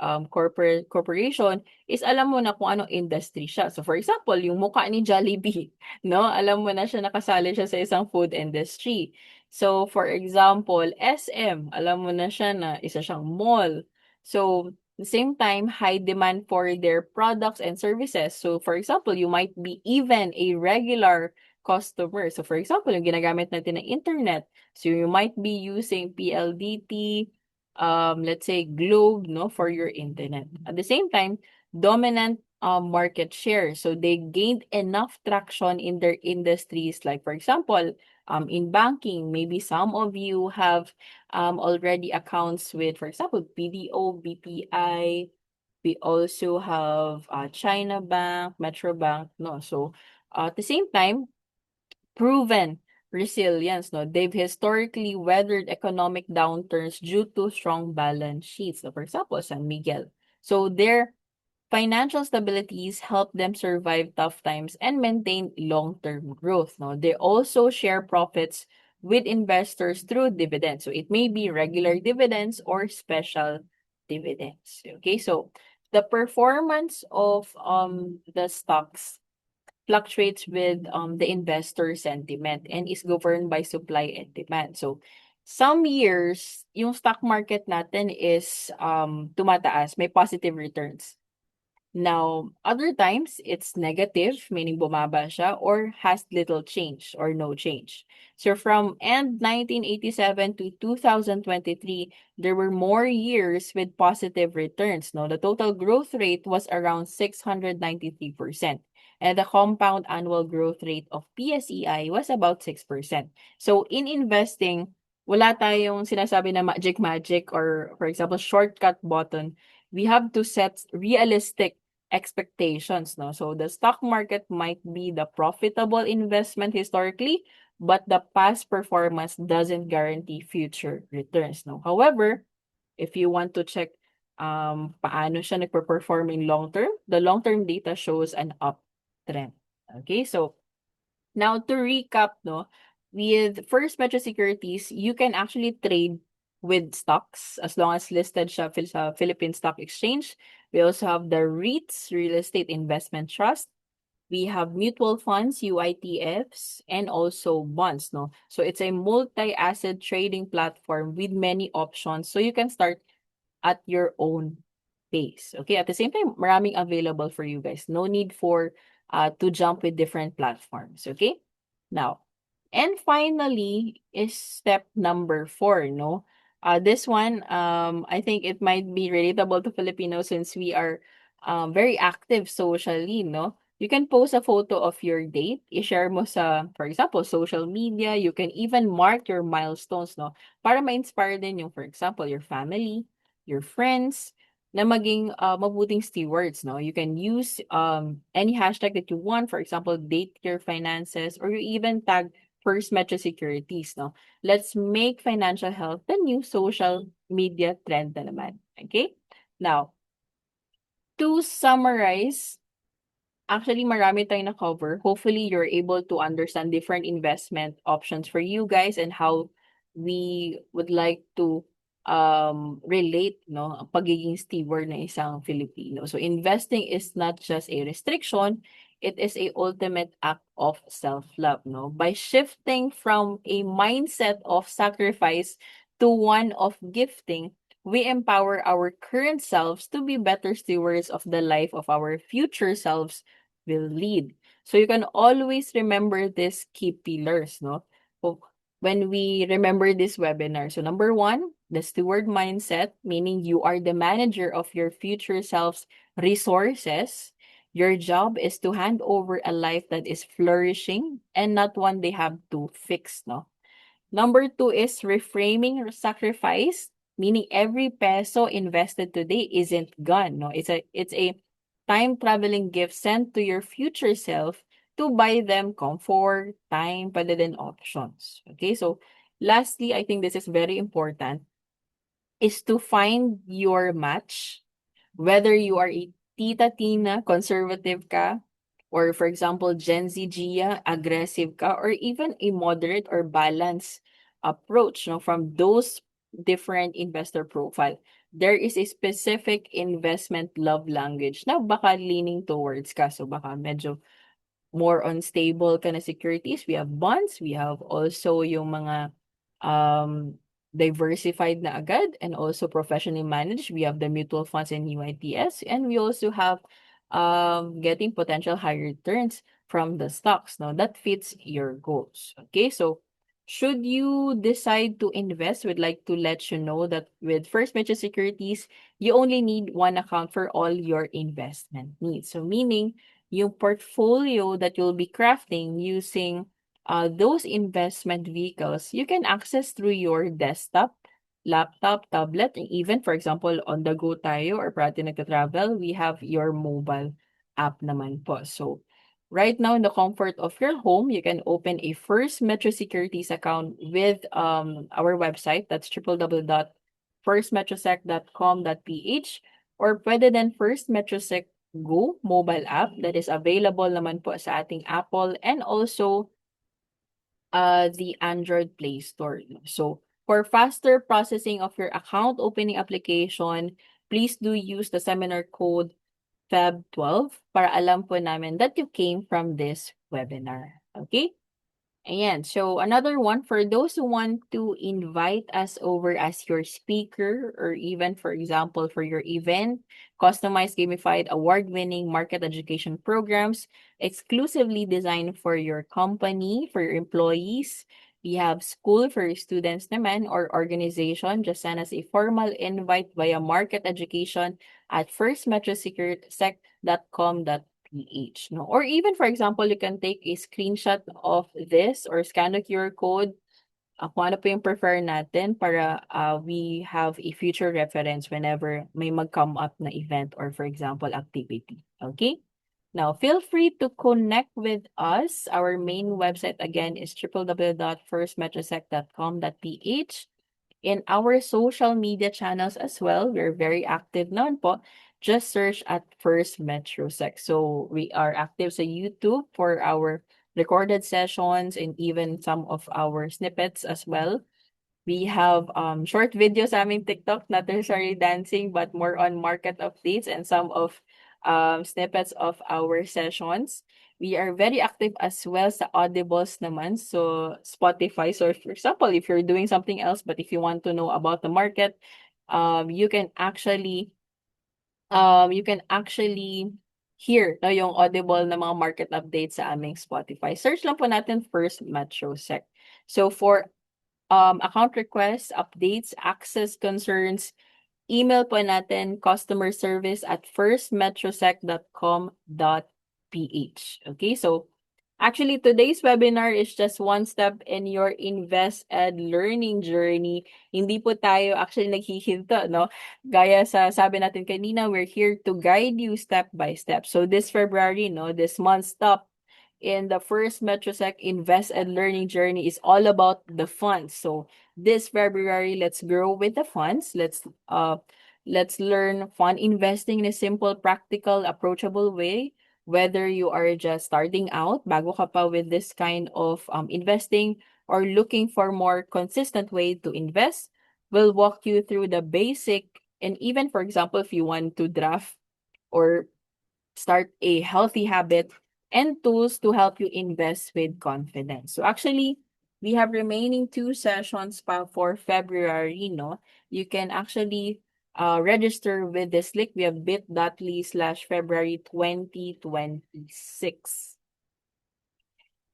corporation is alam mo na kung anong industry siya. So for example, yung mukha ni Jollibee, no? Alam mo na siya nakasali siya sa isang food industry. So for example, SM, alam mo na siya na isa siyang mall. So the same time, high demand for their products and services. So for example, you might be even a regular customer. So for example, yung ginagamit natin ng internet. So you might be using PLDT, let's say Globe, no, for your internet. At the same time, dominant market share. So they gained enough traction in their industries. Like for example, in banking, maybe some of you have already accounts with, for example, BDO, BPI. We also have China Bank, Metro Bank, no. So at the same time, proven resilience, no? They've historically weathered economic downturns due to strong balance sheets. So for example, San Miguel. So their financial stabilities help them survive tough times and maintain long-term growth, no? They also share profits with investors through dividends. So it may be regular dividends or special dividends. Okay, so the performance of the stocks fluctuates with the investor sentiment and is governed by supply and demand. So some years, yung stock market natin is tumataas, may positive returns. Now, other times, it's negative, meaning bumaba siya, or has little change or no change. So from end 1987 to 2023, there were more years with positive returns. No, the total growth rate was around 693%. And the compound annual growth rate of PSEI was about 6%. So in investing, wala tayong sinasabi na magic or, for example, shortcut button. We have to set realistic expectations, no? So the stock market might be the profitable investment historically, but the past performance doesn't guarantee future returns, no? However, if you want to check paano siya nagpe-perform in long term, the long-term data shows an uptrend. Okay, so now to recap, no, with First Metro Securities, you can actually trade with stocks as long as listed siya sa Philippine Stock Exchange. We also have the REITs, Real Estate Investment Trust. We have mutual funds, UITFs, and also bonds, no? So it's a multi-asset trading platform with many options. So you can start at your own pace. Okay, at the same time, maraming available for you guys. No need for to jump with different platforms. Okay, now And finally is step number 4, no? This one, I think it might be relatable to Filipinos since we are very active socially, no? You can post a photo of your date, i-share mo sa, for example, social media. You can even mark your milestones, no? Para ma-inspire din yung, for example, your family, your friends, na maging mabuting stewards, no? You can use any hashtag that you want, for example, date your finances, or you even tag First Metro Securities, no? Let's make financial health the new social media trend na naman. Okay? Now, to summarize, actually, marami tayong na-cover. Hopefully, you're able to understand different investment options for you guys and how we would like to relate, no, ang pagiging steward ng isang Filipino. So, investing is not just a restriction, it is a ultimate act of self-love, no? By shifting from a mindset of sacrifice to one of gifting, we empower our current selves to be better stewards of the life of our future selves will lead. So you can always remember these key pillars, no? So when we remember this webinar, so number 1, the steward mindset, meaning you are the manager of your future self's resources. Your job is to hand over a life that is flourishing and not one they have to fix, no? Number 2 is reframing sacrifice, meaning every peso invested today isn't gone. No, it's a time traveling gift sent to your future self to buy them comfort, time, pwede din options. Okay, so lastly, I think this is very important, is to find your match. Whether you are a Tita Tina, conservative ka, or for example, Gen Z Gia, aggressive ka, or even a moderate or balanced approach, no, from those different investor profile, there is a specific investment love language na baka leaning towards ka. So baka medyo more on stable kind of securities. We have bonds, we have also yung mga um diversified na agad and also professionally managed. We have the mutual funds and UITS, and we also have getting potential higher returns from the stocks. Now that fits your goals. Okay, so should you decide to invest, we'd like to let you know that with First Metro Securities, you only need one account for all your investment needs. So meaning yung portfolio that you'll be crafting using those investment vehicles, you can access through your desktop, laptop, tablet, and even, for example, on the go tayo or parati nagta-travel, we have your mobile app naman po. So, right now, in the comfort of your home, you can open a First Metro Securities account with our website. That's www.firstmetrosec.com.ph, or pwede din First Metrosec Go mobile app that is available naman po sa ating Apple and also the Android Play Store. So, for faster processing of your account opening application, please do use the seminar code FEB12 para alam po namin that you came from this webinar. Okay? Ayan. So, another one, for those who want to invite us over as your speaker or even, for example, for your event, customized, gamified, award-winning market education programs exclusively designed for your company, for your employees. We have school for your students naman or organization. Just send us a formal invite via marketeducation@firstmetrosec.com.ph. No? Or even, for example, you can take a screenshot of this or scan the QR code. Kung ano po yung prefer natin para we have a future reference whenever may mag-come up na event or, for example, activity. Okay? Now, feel free to connect with us. Our main website, again, is www.firstmetrosec.com.ph. In our social media channels as well, we're very active noon po. Just search at First Metro Sec. So we are active sa YouTube for our recorded sessions and even some of our snippets as well. We have short videos sa aming TikTok, not necessarily dancing, but more on market updates and some of snippets of our sessions. We are very active as well sa Audibles naman. So, Spotify. So, for example, if you're doing something else, but if you want to know about the market, um, you can actually you can actually hear no, yung audible na mga market updates sa aming Spotify. Search lang po natin First Metro Sec. So for account requests, updates, access concerns, email po natin customerservice@firstmetrosec.com.ph. Okay, so actually today's webinar is just one step in your Invest Ed learning journey. Hindi po tayo actually naghihinto, no? Gaya sa sabi natin kanina, we're here to guide you step by step. So this February, no, this month's stop in the first Metrosec Invest and Learning Journey is all about the funds. So this February, let's grow with the funds. Let's learn fund investing in a simple, practical, approachable way. Whether you are just starting out, bago ka pa with this kind of investing, or looking for more consistent way to invest, we'll walk you through the basic, and even for example, if you want to draft or start a healthy habit, and tools to help you invest with confidence. So actually, we have remaining 2 sessions pa for February, no? You can actually register with this link. We have bit.ly/February 2026.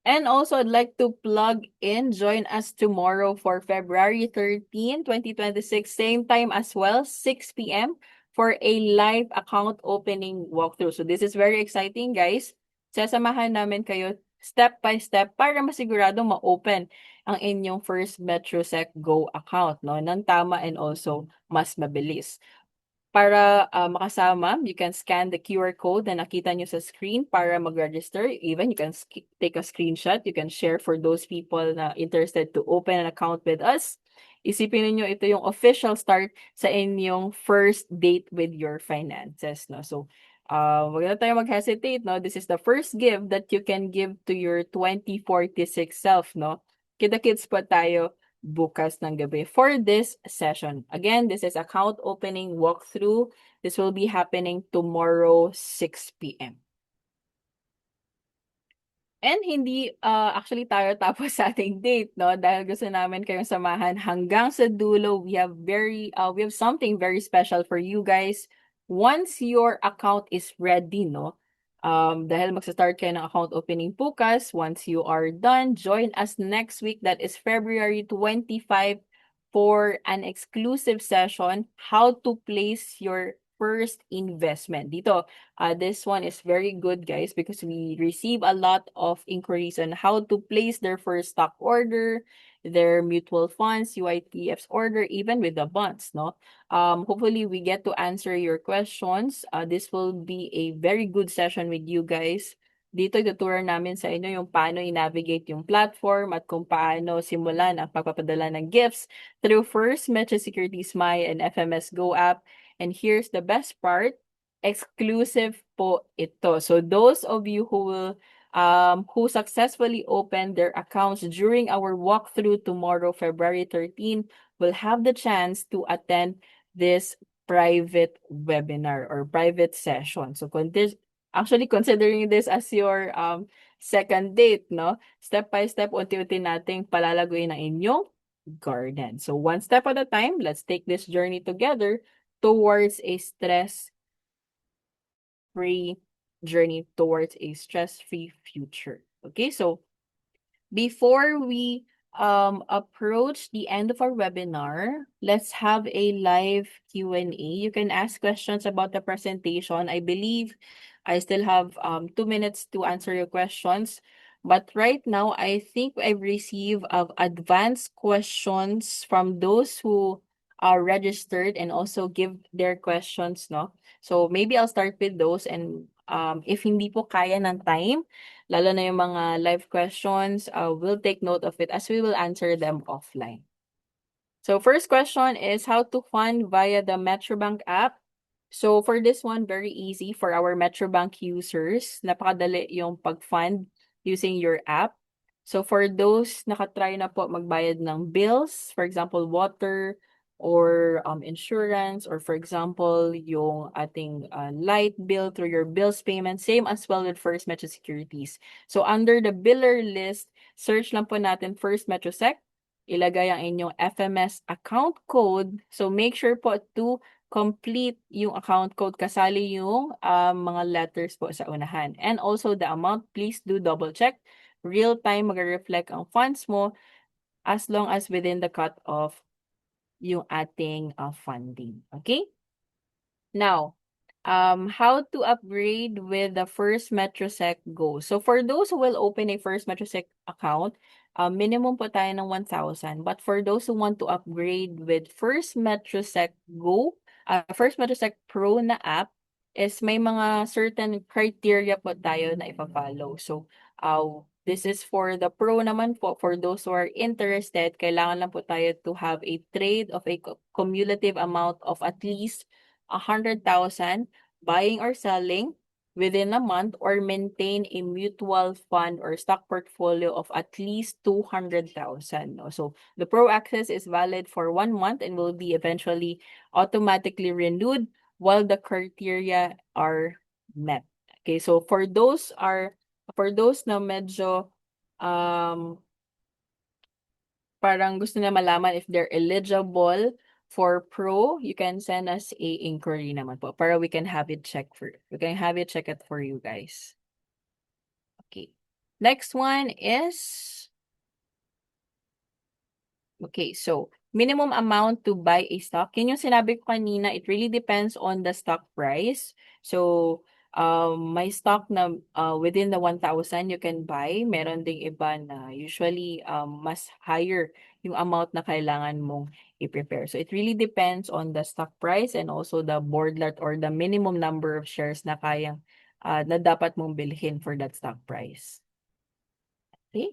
And also, I'd like to plug in, join us tomorrow for February 13, 2026, same time as well, 6 p.m. for a live account opening walkthrough. So this is very exciting, guys. Sasamahan namin kayo step by step para masigurado ma-open ang inyong first MetroSec Go account, no? Nang tama and also mas mabilis. Para makasama, you can scan the QR code na nakita nyo sa screen para mag-register. Even you can take a screenshot. You can share for those people na interested to open an account with us. Isipin niyo ito yung official start sa inyong first date with your finances, no? So, wag na tayo mag-hesitate, no? This is the first gift that you can give to your 2046 self, no? Kita-kits pa tayo bukas ng gabi for this session. Again, this is account opening walkthrough. This will be happening tomorrow, 6 p.m. And hindi actually tayo tapos sa ating date, no? Dahil gusto namin kayong samahan hanggang sa dulo. We have something very special for you guys. Once your account is ready, no? Dahil magsa-start kayo ng account opening bukas, once you are done, join us next week, that is February 25, for an exclusive session, how to place your first investment. Dito, this one is very good, guys, because we receive a lot of inquiries on how to place their first stock order, their mutual funds, UITFs order, even with the bonds, no? Hopefully, we get to answer your questions. This will be a very good session with you guys. Dito, ituturuan namin sa inyo yung paano i-navigate yung platform at kung paano simulan ang pagpapadala ng gifts through First Metro Securities My and FMS Go app. And here's the best part, exclusive po ito. So those of you who successfully opened their accounts during our walkthrough tomorrow, February 13, will have the chance to attend this private webinar or private session. So actually considering this as your second date, no? Step by step, unti-unti nating palalaguin ang inyong garden. So one step at a time, let's take this journey together towards a stress-free journey, towards a stress-free future. Okay, so before we approach the end of our webinar, let's have a live Q&A. You can ask questions about the presentation. I believe I still have 2 minutes to answer your questions. But right now, I think I've received advanced questions from those who are registered and also give their questions, no? So maybe I'll start with those, and if hindi po kaya ng time, lalo na yung mga live questions, we'll take note of it as we will answer them offline. So first question is how to fund via the Metrobank app. So for this one, very easy for our Metrobank users. Napakadali yung pag-fund using your app. So for those nakatry na po magbayad ng bills, for example, water or insurance, or for example, yung ating light bill through your bills payment, same as well with First Metro Securities. So under the biller list, search lang po natin First Metrosec, ilagay ang inyong FMS account code. So make sure po to complete yung account code, kasali yung mga letters po sa unahan. And also the amount, please do double check. Real time magre-reflect ang funds mo as long as within the cut-off yung ating funding. Okay? Now, how to upgrade with the First Metrosec Go. So for those who will open a First Metrosec account, minimum po tayo ng 1,000. But for those who want to upgrade with First Metrosec Go, First Metrosec Pro na app, is may mga certain criteria po tayo na ipa-follow. So, this is for the Pro naman po. For those who are interested, kailangan lang po tayo to have a trade of a cumulative amount of at least 100,000 buying or selling within a month, or maintain a mutual fund or stock portfolio of at least 200,000. No? So the Pro Access is valid for 1 month and will be eventually automatically renewed while the criteria are met. Okay, so for those na medyo parang gusto na malaman if they're eligible for Pro, you can send us a inquiry naman po para we can have it check it for you guys. Okay. Next one is, okay, so minimum amount to buy a stock. Yun yung sinabi ko kanina, it really depends on the stock price. So, may stock na within the 1,000 you can buy. Meron ding iba na usually mas higher yung amount na kailangan mong i-prepare. So, it really depends on the stock price and also the board lot or the minimum number of shares na kayang na dapat mong bilhin for that stock price. Okay?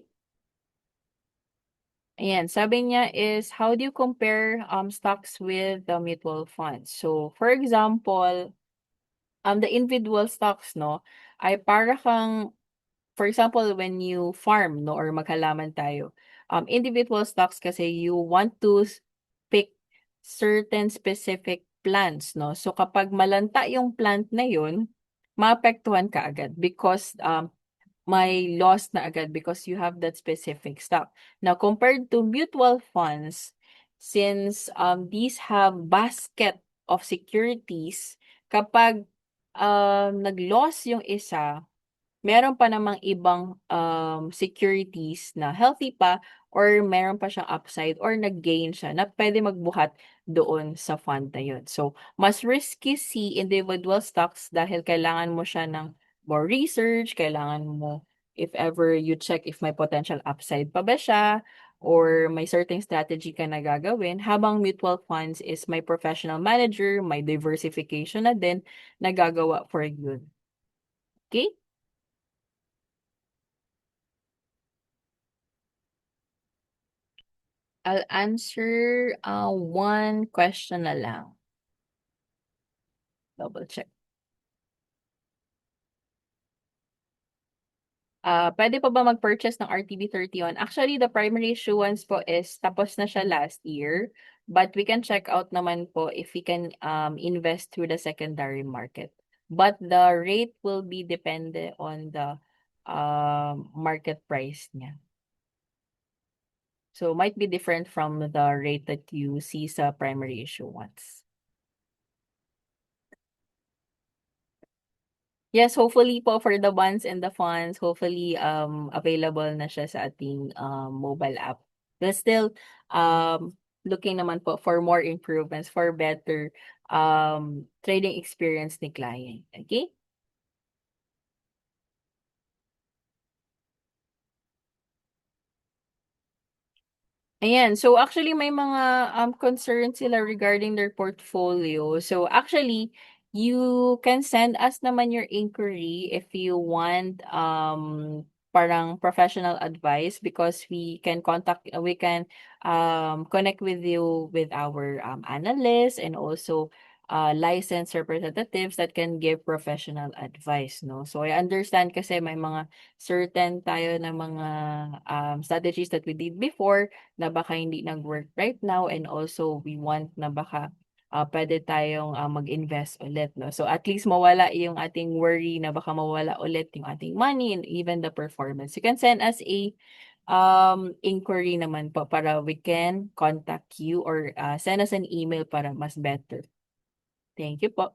Ayan, sabi niya is, how do you compare stocks with the mutual funds? So, for example, the individual stocks, no, ay para kang, for example, when you farm, no, or maghalaman tayo, individual stocks kasi you want to pick certain specific plants, no? So, kapag malanta yung plant na yun, maapektuhan ka agad because may loss na agad because you have that specific stock. Now, compared to mutual funds, since these have basket of securities, kapag nag-loss yung isa, meron pa namang ibang securities na healthy pa or meron pa siyang upside or nag-gain siya na pwede magbuhat doon sa fund na yun. So, mas risky si individual stocks dahil kailangan mo siya ng more research, kailangan mo if ever you check if may potential upside pa ba siya or may certain strategy ka na gagawin, habang mutual funds is may professional manager, may diversification na din na gagawa for you. Okay? I'll answer one question na lang. Double check. Pwede pa ba mag-purchase ng RTB31? Actually, the primary issuance po is tapos na siya last year. But we can check out naman po if we can invest through the secondary market. But the rate will be depende on the market price niya. So, might be different from the rate that you see sa primary issuance. Yes, hopefully po for the bonds and the funds, hopefully available na siya sa ating mobile app. But still looking naman po for more improvements, for better trading experience ni client. Okay? Ayan. So actually may mga concerns sila regarding their portfolio. So actually, you can send us naman your inquiry if you want parang professional advice because we can connect with you with our analysts and also licensed representatives that can give professional advice, no? So I understand kasi may mga certain tayo na mga strategies that we did before na baka hindi nag-work right now, and also we want na baka pwede tayong mag-invest ulit, no? So at least mawala yung ating worry na baka mawala ulit yung ating money and even the performance. You can send us a inquiry naman po para we can contact you or send us an email para mas better. Thank you po.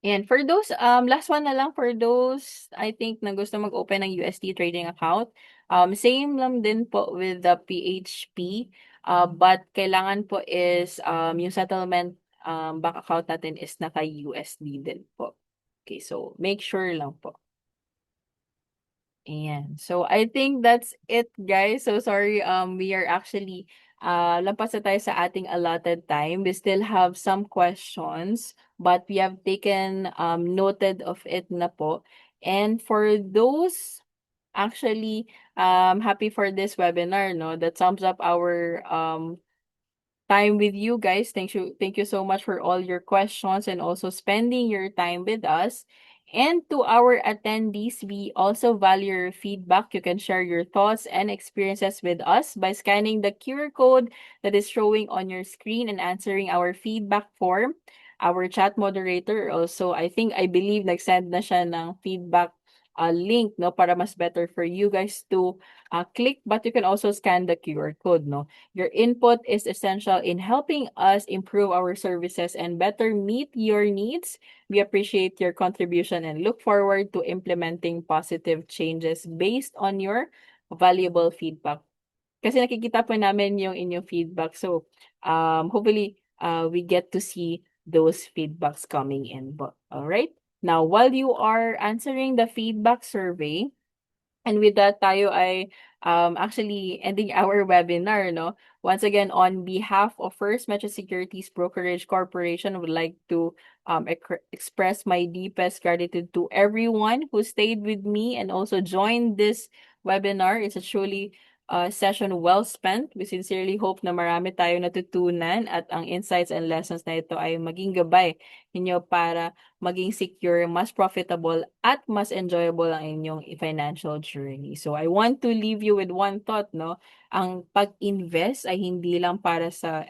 And for those, last one na lang for those, I think na gusto mag-open ng USD trading account. Same lang din po with the PHP. But kailangan po is, yung settlement, bank account natin is naka-USD din po. Okay, so make sure lang po. Ayan. So I think that's it, guys. So sorry, we are actually lampas na tayo sa ating allotted time. We still have some questions, but we have taken noted of it na po. And for those actually happy for this webinar, no, that sums up our time with you guys. Thank you so much for all your questions and also spending your time with us. And to our attendees, we also value your feedback. You can share your thoughts and experiences with us by scanning the QR code that is showing on your screen and answering our feedback form. Our chat moderator also, I believe, nag-send na siya ng feedback link, no, para mas better for you guys to click, but you can also scan the QR code, no. Your input is essential in helping us improve our services and better meet your needs. We appreciate your contribution and look forward to implementing positive changes based on your valuable feedback. Kasi nakikita po namin yung inyong feedback. So, hopefully, we get to see those feedbacks coming in. But, all right. Now, while you are answering the feedback survey, and with that, tayo ay actually ending our webinar, no? Once again, on behalf of First Metro Securities Brokerage Corporation, I would like to express my deepest gratitude to everyone who stayed with me and also joined this webinar. It's a truly session well spent. We sincerely hope na marami tayo natutunan at ang insights and lessons na ito ay maging gabay ninyo para maging secure, mas profitable, at mas enjoyable ang inyong financial journey. So I want to leave you with one thought, no? Ang pag-invest ay hindi lang para sa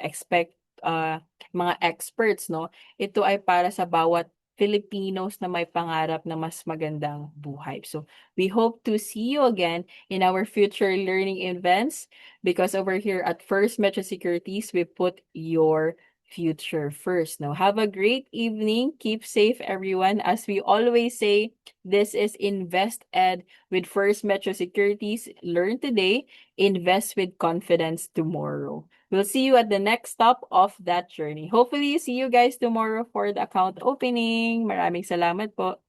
mga experts, no? Ito ay para sa bawat Filipinos na may pangarap na mas magandang buhay. So we hope to see you again in our future learning events because over here at First Metro Securities, we put your future first. Now, have a great evening. Keep safe, everyone. As we always say, this is Invest Ed with First Metro Securities. Learn today, invest with confidence tomorrow. We'll see you at the next stop of that journey. Hopefully, see you guys tomorrow for the account opening. Maraming salamat po.